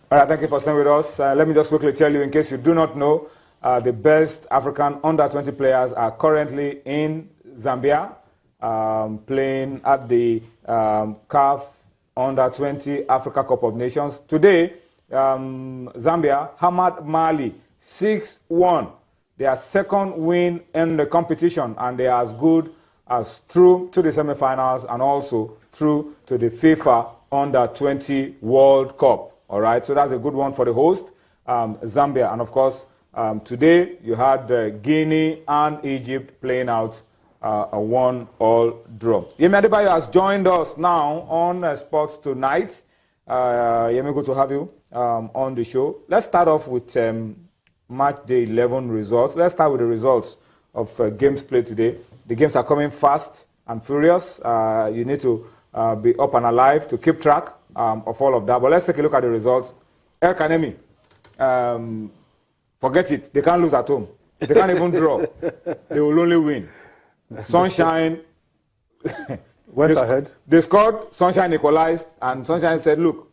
All right, thank you for staying with us. Let me just quickly tell you, in case you do not know, the best African under-20 players are currently in Zambia, playing at the CAF Under-20 Africa Cup of Nations. Today, Zambia hammered Mali 6-1. Their second win in the competition, and they are as good as through to the semi-finals and also through to the FIFA Under-20 World Cup. All right, so that's a good one for the host, Zambia. And of course, today you had Guinea and Egypt playing out a 1-all draw. Yemi Adebayo has joined us now on Sports Tonight. Yemi, good to have you on the show. Let's start off with match day 11 results. Let's start with the results of games played today. The games are coming fast and furious. You need to be up and alive to keep track of all of that. But let's take a look at the results. El-Kanemi, forget it. They can't lose at home. They can't even draw. They will only win. Sunshine went ahead. They scored, Sunshine equalized, and Sunshine said, look,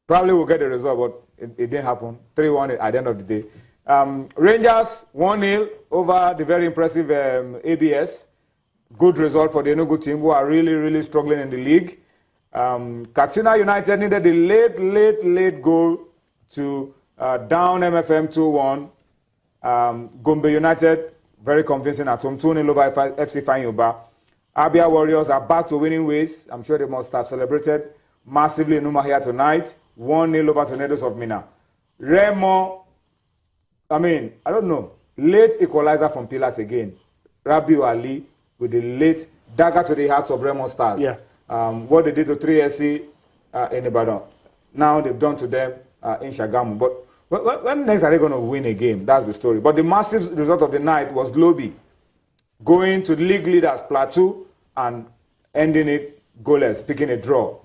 probably we'll get the result, but it didn't happen. 3-1 at the end of the day. Rangers 1-0 over the very impressive ABS. Good result for the Enugu team, who are really, really struggling in the league. Katsina United needed the late goal to down MFM 2-1. Gombe United, very convincing at home, 2-0 over FC Fanyoba. Abia Warriors are back to winning ways. I'm sure they must have celebrated massively in Umahia tonight. 1-0 over Tornadoes of Mina. Remo, I don't know. Late equalizer from Pillars again. Rabiu Ali with the late dagger to the hearts of Remo Stars. Yeah. What they did to 3SC in Ibadan. Now they've done to them in Shagamu. But when next are they going to win a game? That's the story. But the massive result of the night was Globy going to the league leaders Plateau and ending it goalless, picking a draw.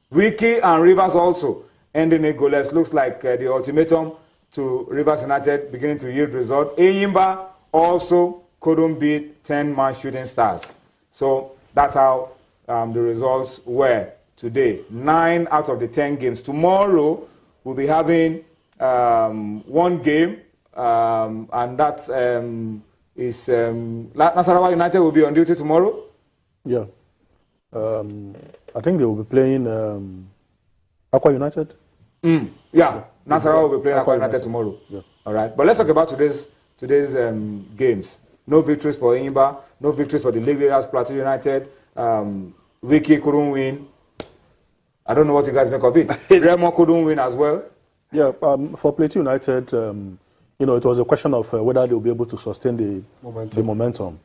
Wiki and Rivers also ending it goalless. Looks like the ultimatum to Rivers United beginning to yield result. Enyimba also couldn't beat 10-man Shooting Stars. So that's how the results were today. 9 out of the 10 games. Tomorrow we'll be having one game, and that is Nasarawa United will be on duty tomorrow. Yeah. I think they will be playing Aqua United. Yeah, Nasarawa will be playing Aqua United tomorrow. Yeah. All right, but let's talk about today's games. No victories for Enyimba, no victories for the league leaders, Plateau United. Wiki couldn't win. I don't know what you guys make of it. Remo couldn't win as well. Yeah, for Plateau United, it was a question of whether they'll be able to sustain the momentum.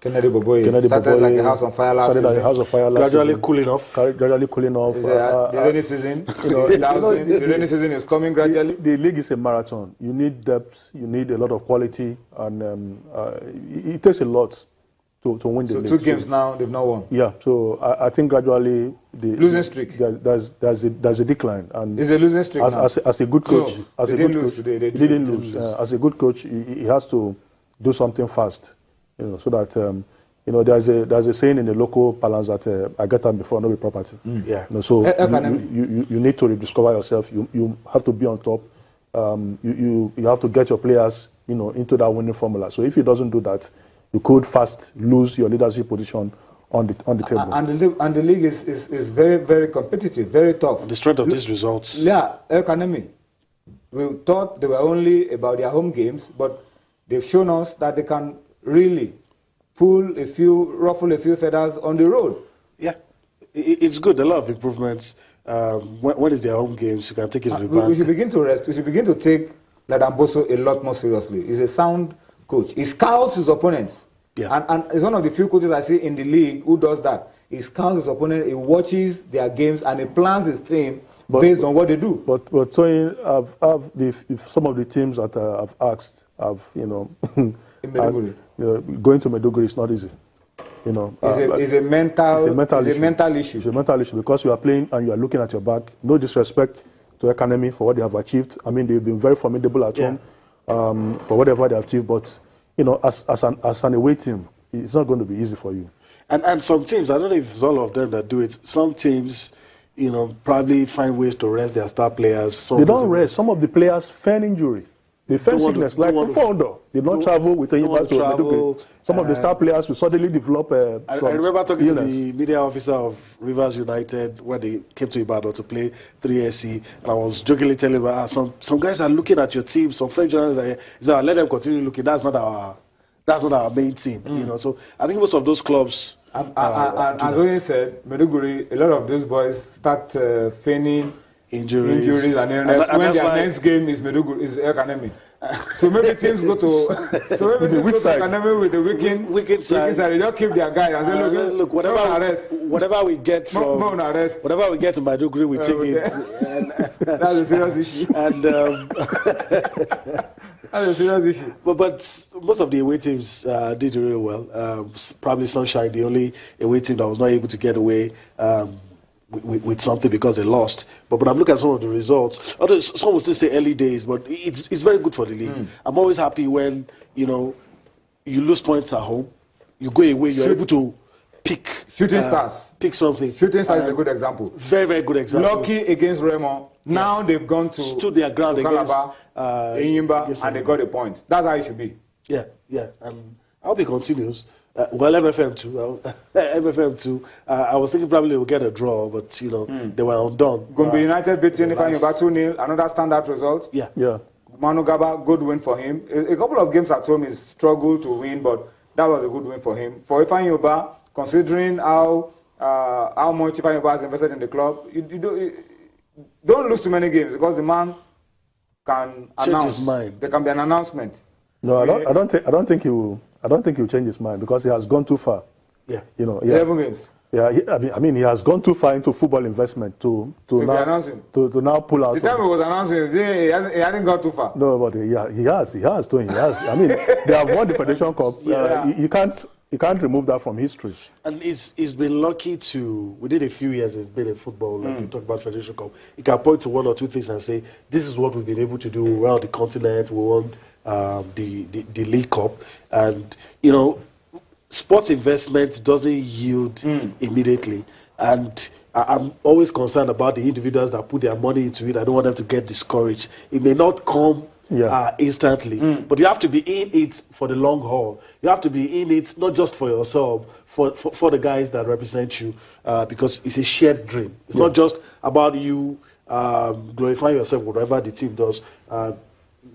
Kennedy Boboye started like a house on fire last season. Gradually cooling off. The rainy season. The rainy season is coming gradually. The league is a marathon. You need depth. You need a lot of quality, and it takes a lot to win the league. So 2 games now, they've not won. Yeah, so I think gradually the losing streak. There's a decline, and it's a losing streak now. As a good coach, no, as a good coach, he didn't lose. As a good coach, he has to do something fast, so that there's a saying in the local parlance that I get that before no be property. Yeah. So you need to rediscover yourself. You have to be on top. You have to get your players into that winning formula. So if he doesn't do that, you could fast lose your leadership position on the table. And the league is very, very competitive, very tough. The strength of these results. Yeah, El-Kanemi. We thought they were only about their home games, but they've shown us that they can really ruffle a few feathers on the road. Yeah, it's good. A lot of improvements. When it's their home games, you can take it to the bank. We should begin to rest. We should begin to take Ladamboso a lot more seriously. He's a sound coach. He scouts his opponents. Yeah. And it's one of the few coaches I see in the league who does that. He scouts his opponent, he watches their games, and he plans his team based on what they do. But so if some of the teams that I've asked have, in Maiduguri. Going to Maiduguri is not easy. It's a mental issue. It's a mental issue because you are playing and you are looking at your back. No disrespect to El-Kanemi for what they have achieved. I mean, they've been very formidable at home for whatever they have achieved. But as an away team, it's not going to be easy for you. And some teams, I don't know if it's all of them that do it. Some teams, probably find ways to rest their star players. They don't rest. Some of the players feign injury. They feign sickness. Like Fondo did not travel with Enyimba to Maiduguri. Some of the star players will suddenly develop I remember talking to the media officer of Rivers United when they came to Ibadan to play 3SC, and I was jokingly telling him, some guys are looking at your team, some French journalists said, let them continue looking. That's not our main team. So I think most of those clubs. And as Oyin said, Maiduguri, a lot of those boys start feigning injuries and illness when their next game is Maiduguri, is El-Kanemi. So maybe teams go to El-Kanemi with the weekend side. They don't keep their guy and say, look, whatever we get from whatever we get in Maiduguri, we take it. That's a serious issue. And that's a serious issue. But most of the away teams did really well. Probably Sunshine, the only away team that was not able to get away with something because they lost. But I'm looking at some of the results. Although some will still say early days, but it's very good for the league. I'm always happy when you lose points at home, you go away, you're able to pick Shooting Stars. Pick something. Shooting Stars is a good example. Very, very good example. Lucky against Remo. Now they've gone to stood their ground against Enyimba, and they got a point. That's how it should be. Yeah. And I hope it continues. Well, MFM too. I was thinking probably we'll get a draw, but they were undone. Gombe United beating Ifeanyi 2-0, another standard result. Yeah. Manu Gaba, good win for him. A couple of games at home he's struggled to win, but that was a good win for him. For Ifeanyi, considering how much Ifeanyi has invested in the club, you don't lose too many games because the man can announce. His mind. There can be an announcement. No, I don't think he will. I don't think he'll change his mind because he has gone too far. Yeah. 11 games. Yeah, I mean, he has gone too far into football investment to now pull out. The time he was announcing, he hadn't gone too far. No, but he has. I mean, they have won the Federation Cup. You can't remove that from history. And he's been lucky to, within a few years, he's been in football, like you talk about Federation Cup. He can point to one or two things and say, this is what we've been able to do around the continent. We won the League Cup. And, sports investment doesn't yield immediately. And I'm always concerned about the individuals that put their money into it. I don't want them to get discouraged. It may not come instantly, but you have to be in it for the long haul. You have to be in it not just for yourself, for the guys that represent you, because it's a shared dream. It's not just about you glorifying yourself, whatever the team does.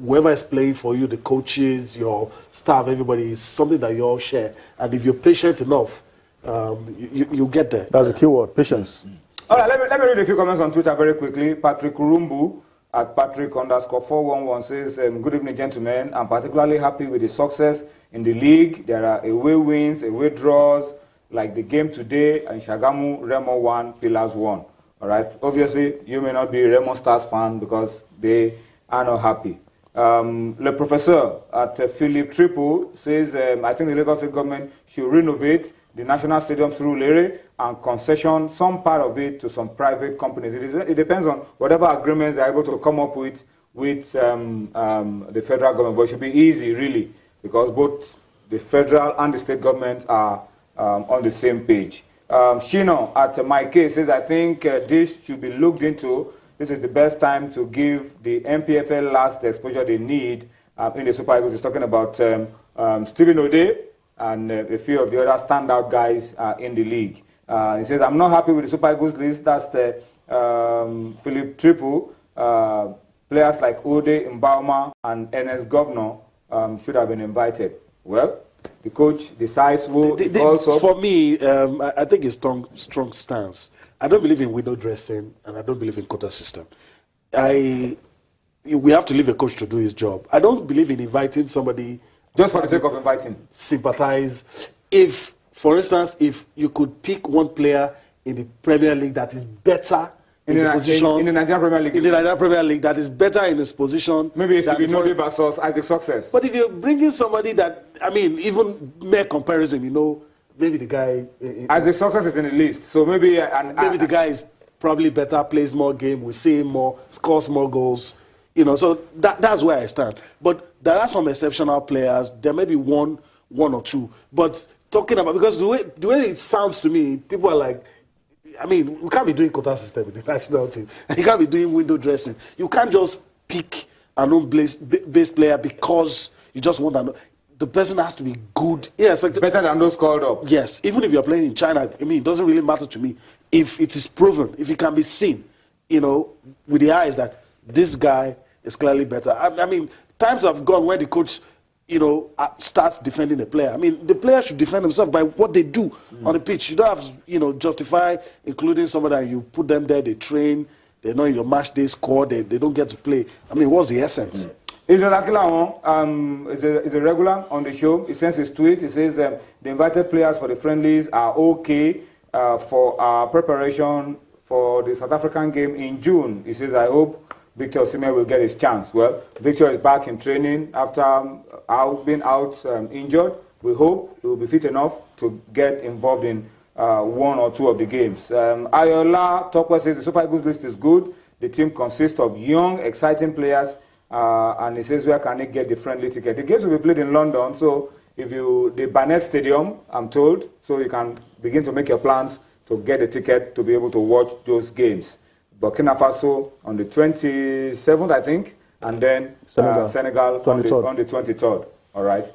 Whoever is playing for you, the coaches, your staff, everybody, is something that you all share. And if you're patient enough, you get there. That's a key word, patience. All right, let me read a few comments on Twitter very quickly. Patrick Rumbu at Patrick_411 says, good evening, gentlemen. I'm particularly happy with the success in the league. There are away wins, away draws, like the game today, and Shagamu, Remo 1, Pillars 1. All right, obviously, you may not be a Remo Stars fan because they are not happy. Le Professor at Philip Triple says, I think the Lagos State government should renovate the National Stadium through Lere and concession some part of it to some private companies. It depends on whatever agreements they're able to come up with the federal government. But it should be easy, really, because both the federal and the state government are on the same page. Shino at Mike says, I think this should be looked into. This is the best time to give the NPFL last the exposure they need in the Super Eagles. He's talking about Stephen Ode and a few of the other standout guys in the league. He says, I'm not happy with the Super Eagles list. That's the Philip Triple. Players like Ode, Mbauma, and NS Governor should have been invited. Well, the coach decides who also. For me, I think it's strong stance. I don't believe in window dressing, and I don't believe in quota system. We have to leave a coach to do his job. I don't believe in inviting somebody just for the sake of inviting. Sympathize. If, for instance, if you could pick one player in the Premier League that is better in the Nigerian Premier League. In the Nigerian Premier League that is better in his position. Maybe it should be Nobi versus Isaac Success. But if you're bringing somebody that, even mere comparison, maybe the guy... Isaac Success is in the list, so maybe... maybe the guy is probably better, plays more game, we see him more, scores more goals. So that's where I stand. But there are some exceptional players. There may be one or two. But talking about... Because the way it sounds to me, people are like, I mean, we can't be doing quota system in the national team. You can't be doing window dressing. You can't just pick an base player because you just want that. The person has to be good, irrespective. Better than those called up. Yes, even if you're playing in China, I mean, it doesn't really matter to me. If it is proven, if it can be seen, you know, with the eyes that this guy is clearly better. I mean, times have gone where the coach, you know, starts defending the player. I mean, the player should defend himself by what they do on the pitch. You don't have, you know, justify including somebody that you put them there, they train, they know your match day score, they don't get to play. I mean, what's the essence? Israel Akilawon is a regular on the show. He sends his tweet. He says the invited players for the friendlies are okay for our preparation for the South African game in June. He says, I hope Victor Osimhen will get his chance. Well, Victor is back in training after being out injured. We hope he will be fit enough to get involved in one or two of the games. Ayola Tokwe says the Super Eagles list is good. The team consists of young, exciting players. And he says, where can he get the friendly ticket? The games will be played in London, so if the Barnet Stadium, I'm told, so you can begin to make your plans to get a ticket to be able to watch those games. Burkina Faso on the 27th, I think, and then Senegal on the 23rd. All right.